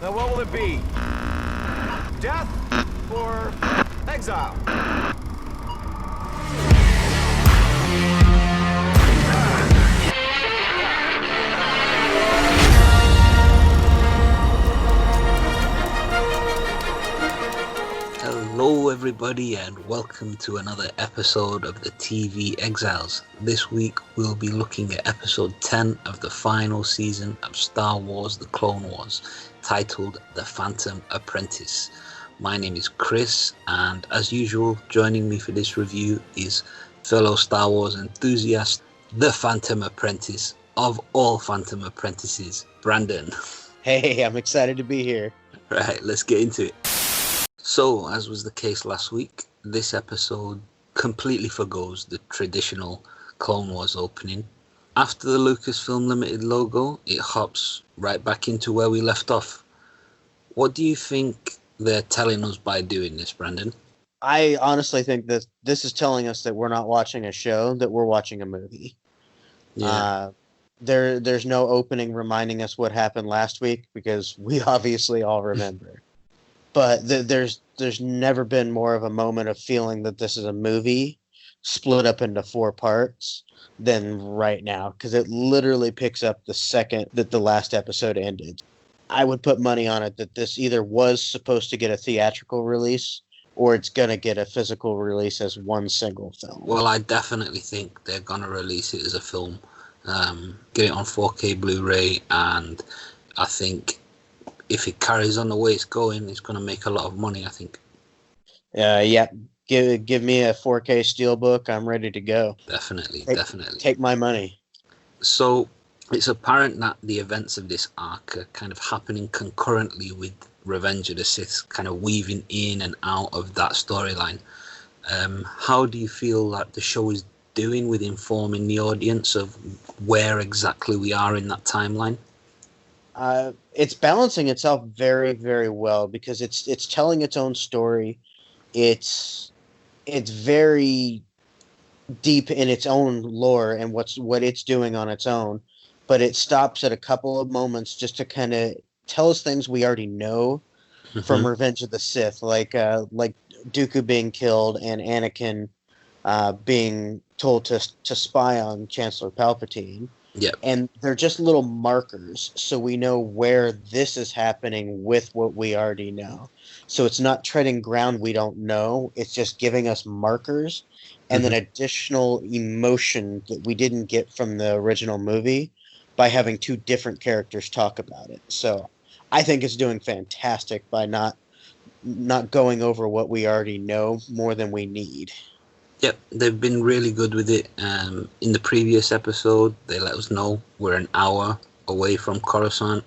Now what will it be? Death or exile? Hello everybody and welcome to another episode of the TV Exiles. This week we'll be looking at episode 10 of the final season of Star Wars The Clone Wars, titled The Phantom Apprentice. My name is Chris, and as usual, joining me for this review is fellow Star Wars enthusiast, the Phantom Apprentice of all Phantom Apprentices, Brandon. Hey, I'm excited to be here. Right, let's get into it. So, as was the case last week, this episode completely forgoes the traditional Clone Wars opening. After the Lucasfilm Limited logo, it hops right back into where we left off. What do you think they're telling us by doing this, Brandon? I honestly think that this is telling us that we're not watching a show, that we're watching a movie. Yeah. There's no opening reminding us what happened last week, because we obviously all remember. But there's never been more of a moment of feeling that this is a movie split up into 4 parts than right now, because it literally picks up the second that the last episode ended. I would put money on it that this either was supposed to get a theatrical release or it's going to get a physical release as one single film. Well, I definitely think they're going to release it as a film, get it on 4K Blu-ray, and I think if it carries on the way it's going, it's going to make a lot of money, I think. Yeah. Give me a 4K Steelbook. I'm ready to go. Definitely. Take my money. So it's apparent that the events of this arc are kind of happening concurrently with Revenge of the Sith, kind of weaving in and out of that storyline. How do you feel that the show is doing with informing the audience of where exactly we are in that timeline? It's balancing itself very, very well, because it's telling its own story. It's very deep in its own lore and what it's doing on its own, but it stops at a couple of moments just to kind of tell us things we already know from Revenge of the Sith, like Dooku being killed and Anakin being told to spy on Chancellor Palpatine. Yep. And they're just little markers, so we know where this is happening with what we already know. So it's not treading ground we don't know. It's just giving us markers and then additional emotion that we didn't get from the original movie by having 2 different characters talk about it. So I think it's doing fantastic by not going over what we already know more than we need. Yep, they've been really good with it. In the previous episode, they let us know we're an hour away from Coruscant.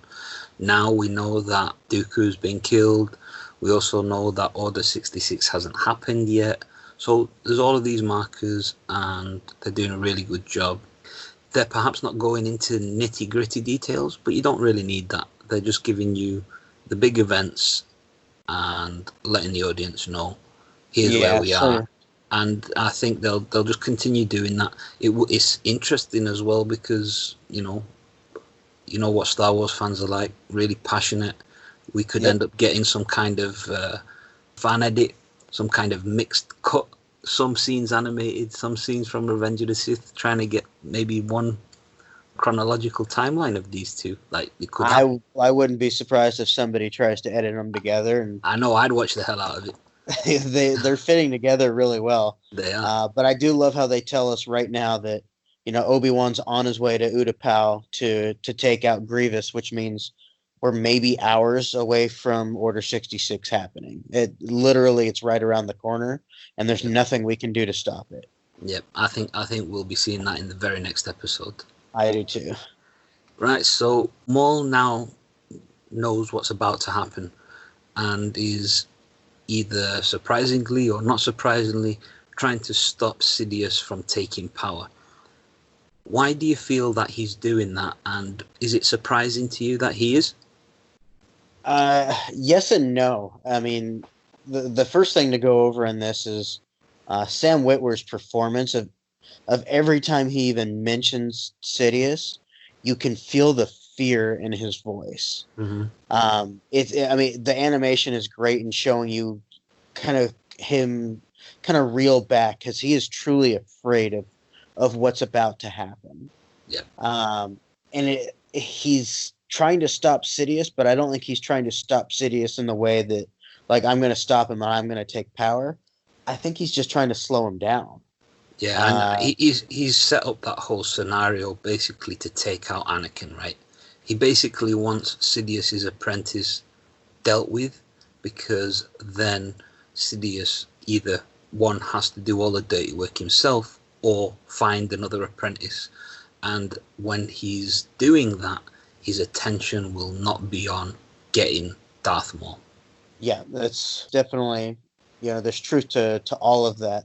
Now we know that Dooku's been killed. We also know that Order 66 hasn't happened yet. So there's all of these markers, and they're doing a really good job. They're perhaps not going into nitty-gritty details, but you don't really need that. They're just giving you the big events and letting the audience know, here's where we are. And I think they'll just continue doing that. It's interesting as well, because you know what Star Wars fans are like, really passionate. We could end up getting some kind of fan edit, some kind of mixed cut, some scenes animated, some scenes from Revenge of the Sith, trying to get maybe one chronological timeline of these two. Like it could. I wouldn't be surprised if somebody tries to edit them together. And I know I'd watch the hell out of it. They're fitting together really well. They are. But I do love how they tell us right now that Obi-Wan's on his way to Utapau to take out Grievous, which means we're maybe hours away from Order 66 happening. It's right around the corner, and there's nothing we can do to stop it. Yep, I think we'll be seeing that in the very next episode. I do too. Right, so Maul now knows what's about to happen, and is either surprisingly or not surprisingly trying to stop Sidious from taking power. Why do you feel that he's doing that, and is it surprising to you that he is? Yes and no. I mean, the first thing to go over in this is Sam Witwer's performance of every time he even mentions Sidious. You can feel the fear in his voice. Mm-hmm. I mean, the animation is great in showing you kind of him kind of reel back because he is truly afraid of what's about to happen. Yeah. And he's trying to stop Sidious, but I don't think he's trying to stop Sidious in the way that, like, I'm going to stop him and I'm going to take power. I think he's just trying to slow him down. Yeah, and he's set up that whole scenario basically to take out Anakin, right? He basically wants Sidious's apprentice dealt with, because then Sidious either, one, has to do all the dirty work himself, or find another apprentice. And when he's doing that, his attention will not be on getting Darth Maul. Yeah, that's definitely, there's truth to all of that.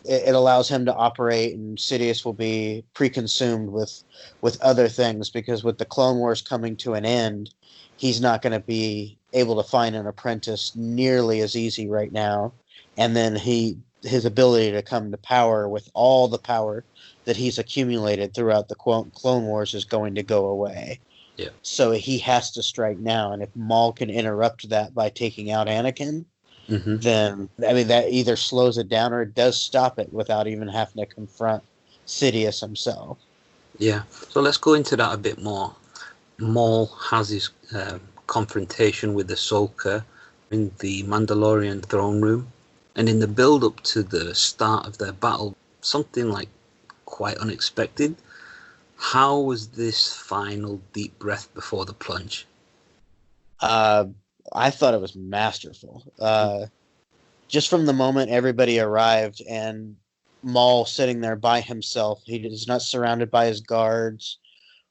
It allows him to operate, and Sidious will be preconsumed with other things, because with the Clone Wars coming to an end, he's not going to be able to find an apprentice nearly as easy right now. And then his ability to come to power with all the power that he's accumulated throughout the Clone Wars is going to go away. Yeah. So he has to strike now, and if Maul can interrupt that by taking out Anakin, then, I mean, that either slows it down or it does stop it without even having to confront Sidious himself. Yeah, so let's go into that a bit more. Maul has his confrontation with Ahsoka in the Mandalorian throne room, and in the build-up to the start of their battle, something like quite unexpected. How was this final deep breath before the plunge? I thought it was masterful. Just from the moment everybody arrived and Maul sitting there by himself, he is not surrounded by his guards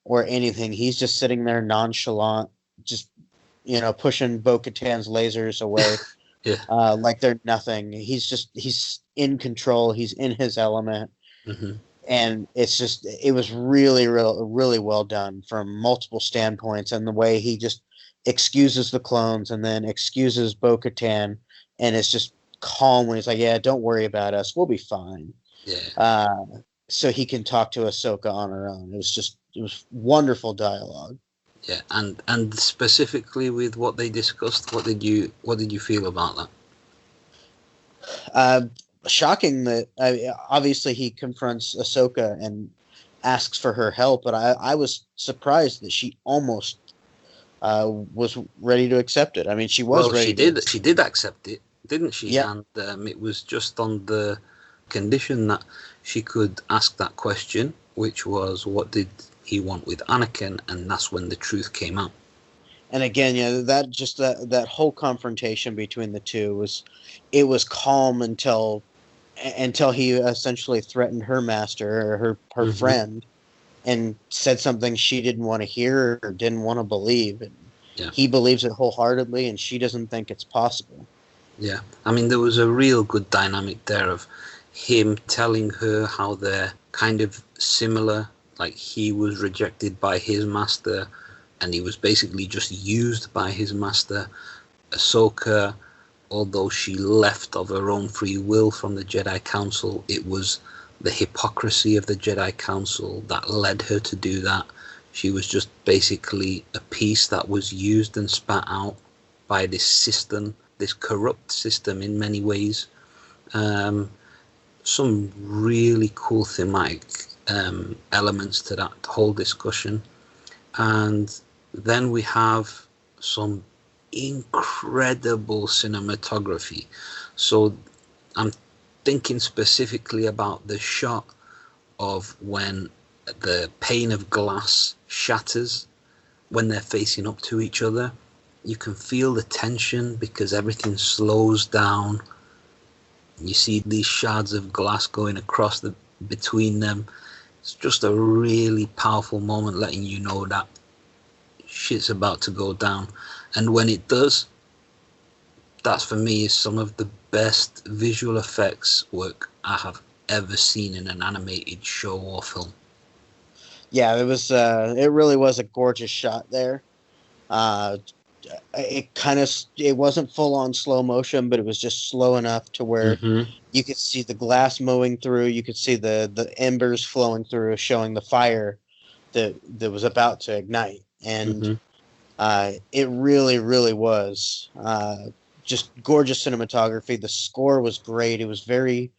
or anything. He's just sitting there nonchalant, just, pushing Bo-Katan's lasers away. Yeah. Like they're nothing. He's in control. He's in his element. And it was really, really, really well done from multiple standpoints, and the way he just excuses the clones and then excuses Bo-Katan, and it's just calm when he's like, yeah, don't worry about us, we'll be fine. Yeah. So he can talk to Ahsoka on her own. It was wonderful dialogue. Yeah, and specifically with what they discussed, what did you feel about that? Shocking that obviously he confronts Ahsoka and asks for her help, but I was surprised that she almost was ready to accept it. I mean, she was ready. She did accept it, didn't she? Yeah. And it was just on the condition that she could ask that question, which was, what did he want with Anakin? And that's when the truth came out. And again, that whole confrontation between the two was calm until he essentially threatened her master, or her friend, and said something she didn't want to hear or didn't want to believe. And he believes it wholeheartedly, and she doesn't think it's possible. Yeah, I mean, there was a real good dynamic there of him telling her how they're kind of similar. Like, he was rejected by his master, and he was basically just used by his master. Ahsoka, although she left of her own free will from the Jedi Council, it was the hypocrisy of the Jedi Council that led her to do that. She was just basically a piece that was used and spat out by this system, this corrupt system in many ways. Some really cool thematic elements to that whole discussion. And then we have some incredible cinematography. So I'm thinking specifically about the shot of when the pane of glass shatters when they're facing up to each other. You can feel the tension because everything slows down. You see these shards of glass going across between them. It's just a really powerful moment, letting you know that shit's about to go down. And when it does, that's, for me, is some of the best visual effects work I have ever seen in an animated show or film. Yeah, it really was a gorgeous shot there. It wasn't full on slow motion, but it was just slow enough to where you could see the glass mowing through, you could see the embers flowing through, showing the fire that was about to ignite. and Mm-hmm. it really, really was just gorgeous cinematography. The score was great. It was very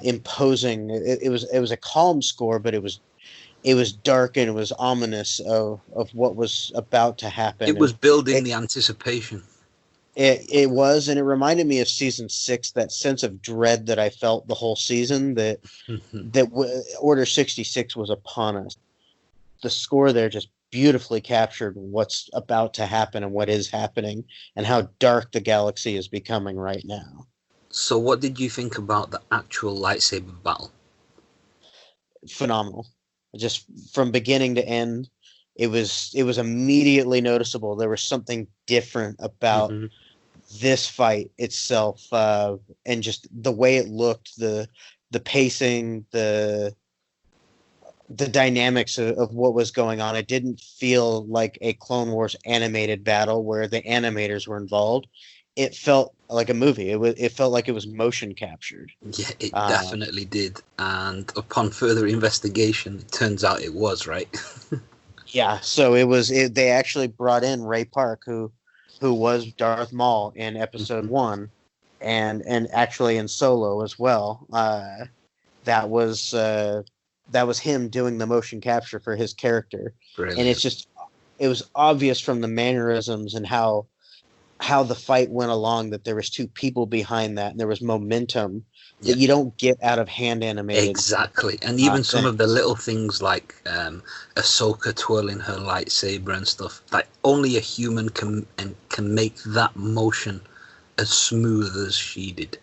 imposing. It was a calm score, but it was dark and it was ominous of what was about to happen. It was And building it, the anticipation. it was, and it reminded me of season 6, that sense of dread that I felt the whole season, that Order 66 was upon us. The score there just beautifully captured what's about to happen and what is happening and how dark the galaxy is becoming right now. So what did you think about the actual lightsaber battle? Phenomenal. Just from beginning to end, it was immediately noticeable. There was something different about Mm-hmm. this fight itself, and just the way it looked, the pacing, the dynamics of what was going on. It didn't feel like a Clone Wars animated battle where the animators were involved. It felt like a movie. It felt like it was motion captured. Yeah, it Uh, definitely did. And upon further investigation, it turns out it was, right? yeah, so it was. They actually brought in Ray Park, who was Darth Maul in Episode Mhm. 1, and actually in Solo as well. That was that was him doing the motion capture for his character, and Brilliant. it was obvious from the mannerisms and how the fight went along that there was two people behind that, and there was momentum Yeah, that you don't get out of hand animated exactly. And even some of the things. little things like Ahsoka twirling her lightsaber and stuff, like only a human can make that motion as smooth as she did.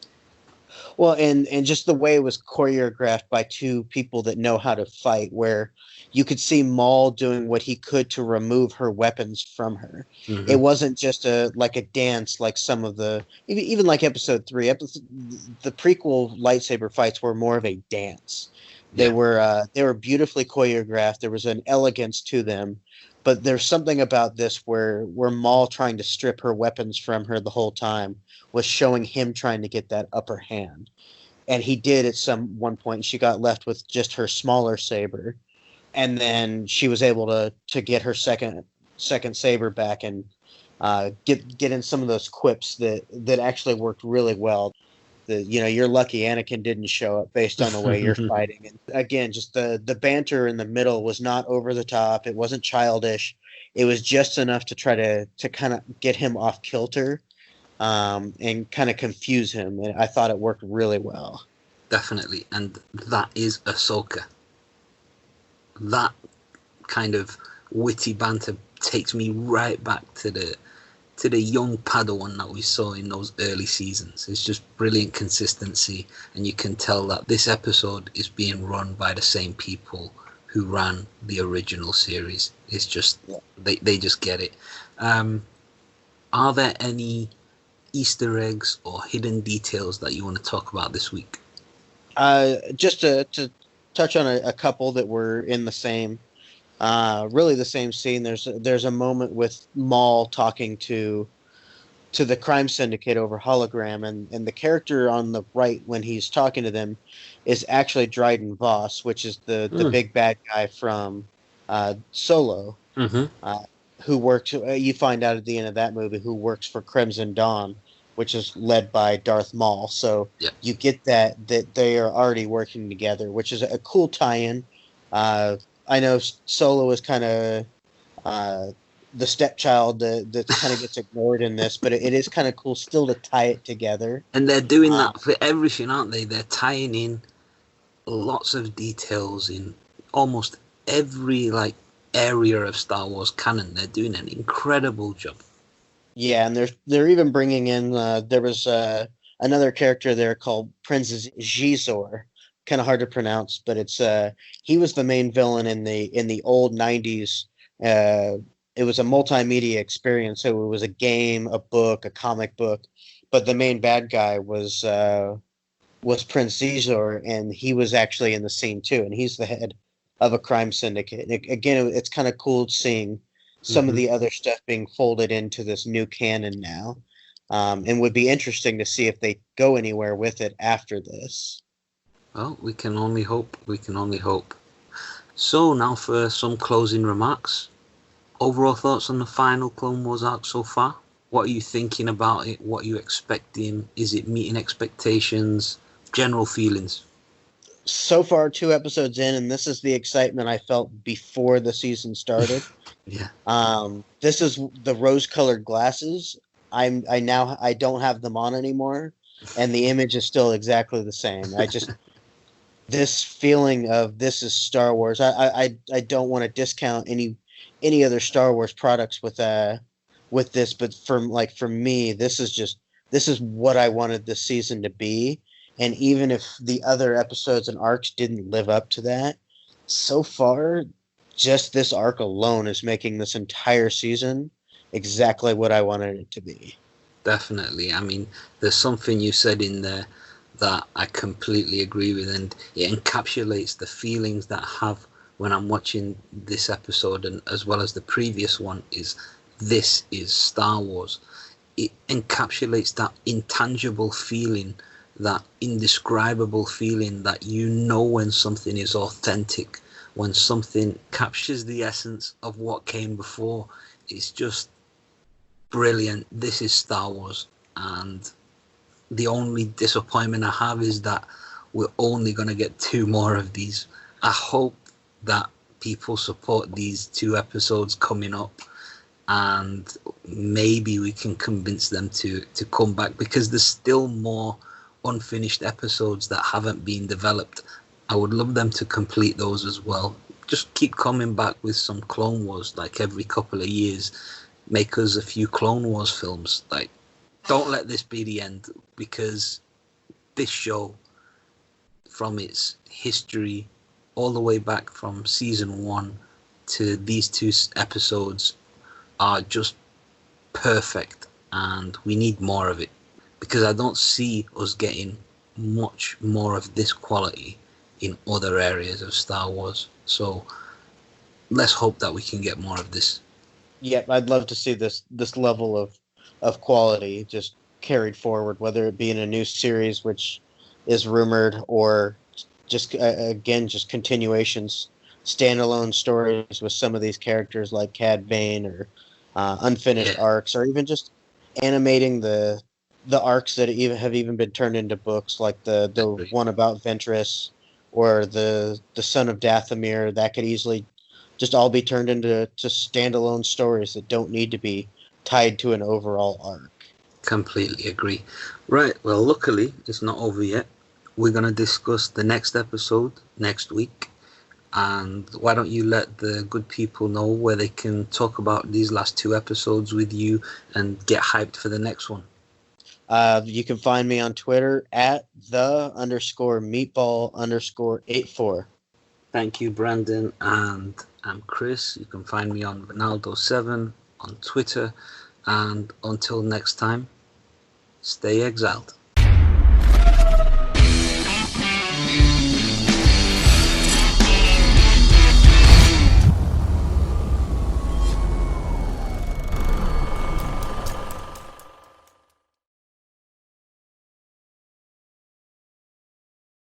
Well, and just the way it was choreographed by two people that know how to fight, where you could see Maul doing what he could to remove her weapons from her. Hmm. It wasn't just a dance like some of the even like Episode 3. The prequel lightsaber fights were more of a dance. Yeah, They were beautifully choreographed. There was an elegance to them, but there's something about this where Maul trying to strip her weapons from her the whole time was showing him trying to get that upper hand. And he did at some one point. She got left with just her smaller saber, and then she was able to get her second saber back and get in some of those quips that actually worked really well. You're lucky Anakin didn't show up based on the way you're fighting. And again, just the banter in the middle was not over the top. It wasn't childish. It was just enough to try to kind of get him off kilter, and kind of confuse him. And I thought it worked really well. definitely. And that is Ahsoka. That kind of witty banter takes me right back to the young Padawan that we saw in those early seasons. It's just brilliant consistency, and you can tell that this episode is being run by the same people who ran the original series. It's just they just get it. Are there any Easter eggs or hidden details that you want to talk about this week? Just to touch on a couple that were in the same, really the same scene. There's a moment with Maul talking to the crime syndicate over hologram, and the character on the right when he's talking to them is actually Dryden Voss, which is the big bad guy from Solo, Mm-hmm. who works. You find out at the end of that movie who works for Crimson Dawn, which is led by Darth Maul. So Yeah. you get that they are already working together, which is a cool tie-in. I know Solo is kind of the stepchild that kind of gets ignored in this, but it is kind of cool still to tie it together. And they're doing Uh, that for everything, aren't they? They're tying in lots of details in almost every area of Star Wars canon. They're doing an incredible job. yeah, and they're even bringing in. There was another character there called Prince Gizor. Kind of hard to pronounce, but it's he was the main villain in the old '90s. It was a multimedia experience, so it was a game, a book, a comic book, but the main bad guy was Prince Caesar, and he was actually in the scene too, and he's the head of a crime syndicate. And again, it's kind of cool seeing some of Mm-hmm. the other stuff being folded into this new canon now, and would be interesting to see if they go anywhere with it after this. Well, we can only hope. We can only hope. So now for some closing remarks. Overall thoughts on the final Clone Wars arc so far? What are you thinking about it? What are you expecting? Is it meeting expectations? General feelings? So far, 2 episodes in, and this is the excitement I felt before the season started. Yeah. This is the rose-colored glasses. I don't have them on anymore, and the image is still exactly the same. This feeling of this is Star Wars. I don't want to discount any other Star Wars products with this, but for me, this is what I wanted this season to be. And even if the other episodes and arcs didn't live up to that, so far, just this arc alone is making this entire season exactly what I wanted it to be. Definitely. I mean, there's something you said in there that I completely agree with, and it encapsulates the feelings that I have when I'm watching this episode, and as well as the previous one, is this is Star Wars. It encapsulates that intangible feeling, that indescribable feeling that you know when something is authentic, when something captures the essence of what came before. It's just brilliant. This is Star Wars, and the only disappointment I have is that we're only going to get 2 more of these. I hope that people support these 2 episodes coming up, and maybe we can convince them to come back, because there's still more unfinished episodes that haven't been developed. I would love them to complete those as well. Just keep coming back with some Clone Wars, like every couple of years. Make us a few Clone Wars films. Like, don't let this be the end, because this show, from its history all the way back from season 1 to these 2 episodes, are just perfect, and we need more of it, because I don't see us getting much more of this quality in other areas of Star Wars. So let's hope that we can get more of this. Yep, I'd love to see this level of quality just carried forward, whether it be in a new series, which is rumored, or just again just continuations, standalone stories with some of these characters like Cad Bane, or unfinished arcs, or even just animating the arcs that have even been turned into books, like the one about Ventress, or the son of Dathomir. That could easily just all be turned into standalone stories that don't need to be tied to an overall arc. Completely agree. Right, well, luckily it's not over yet. We're going to discuss the next episode next week. And why don't you let the good people know where they can talk about these last 2 episodes with you and get hyped for the next one? You can find me on Twitter at @the_meatball_84. Thank you, Brandon. And I'm Chris. You can find me on Ronaldo7 on Twitter. And until next time, stay exiled.